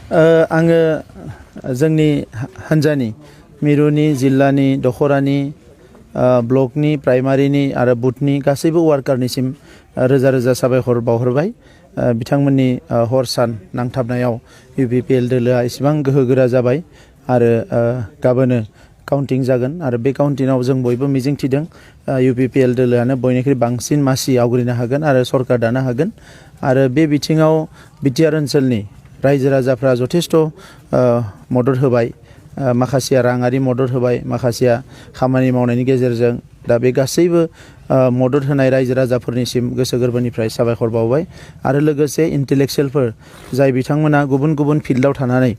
आङो जोंनि हानजानि मिरुनि जिल्लानि दखरानि ब्लकनि प्राइमारिनि आरो बुथनि गासैबो वार्कारनिसिम रोजा रोजा साबायखर बावहरबाय। बिथांमोननि हर सान नांथाबनायाव UPPL दोलोआ एसेबां गोहोगोरा जाबाय आरो गाबोनो काउन्टिं जागोन आरो बे काउन्टिंआव जों बयबो मिजिंथिदों UPPL दोलोआनो बयनिख्रुइ बांसिन मासि आवग्रिनो हागोन आरो सरकार दानो हागोन आरो बे बिथिङाव बिटिआर ओनसोलनि रायजो राजाफ्रा जथेस्थ' मदद होबाय। माखासेया राङारि मदद होबाय, माखासेया खामानि मावनायनि गेजेरजों। दा बे गासैबो मदद होनाय रायजो राजाफोरनिसिम गोसो गोरबोनिफ्राय साबायखर बावबाय आरो लोगोसे इन्टेलेक्सुयेलफोर जाय बिथांमोना गुबुन गुबुन फिल्डआव थानानै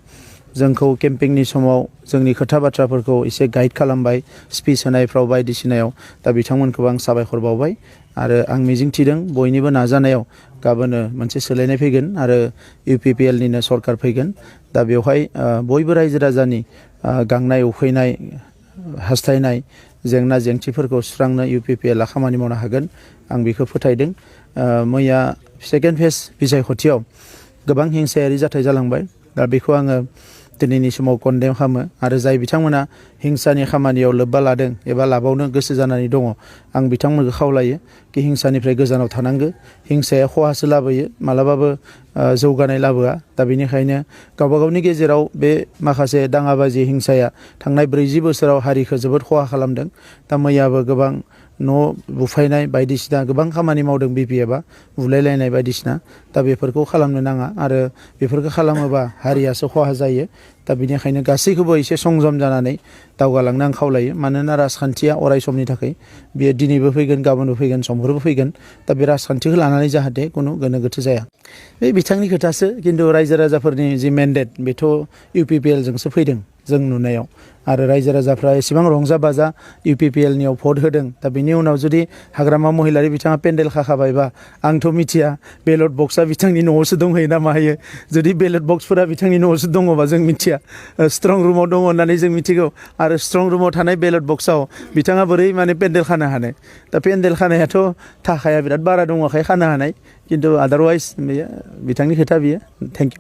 जोंखौ केम्पिंनि समाव जोंनि खोथा बाथ्राफोरखौ एसे गाइड खालामबाय, स्पिच होनायफ्राव बायदिसिनायाव। दा बिथांमोनखौ आं साबायखर बावबाय आरो आं मिजिंथिदों बयनिबो नाजानायाव गाबोनो मोनसे सोलायनाय फैगोन आरो UPPLनिनो सरकार फैगोन। दा बेवहाय बयबो रायजो राजानि गांनाय उखैनाय हास्थायनाय जेंना जेंसिफोरखौ सुस्रांनो UPPLआ खामानि मावनो हागोन, आं बेखौ फोथायदों। मैया सेकेन्ड फेज बिसायख'थियाव गोबां हिंसायारि जाथाय जालांबाय। दा बेखौ आङो दिनैनि समाव कन्डेम खालामो आरो जाय बिथांमोना हिंसानि खामानियाव लोब्बा लादों एबा लाबावनो गोसो जानानै दङ, आं बिथांमोनखौ खावलायो कि हिंसानिफ्राय गोजानाव थानांगो। हिंसाया खहासो लाबोयो, मालाबाबो जौगानाय लाबोआ। दा बेनिखायनो गावबा गावनि गेजेराव बे माखासे दाङाबाजि हिंसाया थांनाय 40 बोसोराव हारिखौ जोबोद खहा खालामदों। दा मैयाबो गोबां न' बुफायनाय बायदिसिना गोबां खामानि मावदों BPFआ, बुलायलायनाय बायदिसिना। दा बेफोरखौ खालामनो नाङा आरो बेफोरखौ खालामोबा हारियासो खहा जायो। दा बेनिखायनो गासैखौबो एसे संजम जानानै दावगालांनो आं खावलायो। मानोना राजखान्थिया अराय समनि थाखाय, बेयो दिनैबो फैगोन, गाबोनबो फैगोन, समफोरबो फैगोन। दा बे राजखान्थिखौ लानानै जाहाथे खुनु गोनो गोथो जाया, बे बिथांनि खोथासो। खिन्थु रायजो राजाफोरनि जि मेन्डेट बेथ' UPPLजोंसो फैदों जों नुनायाव। आरो रायजो राजाफ्रा एसेबां रंजा बाजा UPPLनियाव भट होदों। दा बिनि उनाव जुदि हाग्रामा महिलारि बिथाङा पेन्डेल खाखाबायबा आंथ' मिथिया बेलट बक्सआ बिथांनि न'आवसो दंहैयो ना माहैयो। जुदि बेलट बक्सफोरा बिथांनि न'आवसो दङबा जों मिथिया, स्ट्रं रुमाव दङ होननानै जों मिथिगौ। आरो स्ट्रं रुमाव थानाय बेलट बक्सआव बिथाङा बोरै पेन्डेल खानो हानो? दा पेन्डेल खानायाथ' थाखाया बिराद बारा दङखाय खानो हानाय, खिन्थु आदारवाइज बेयो बिथांनि खोथा बियो। Thank you.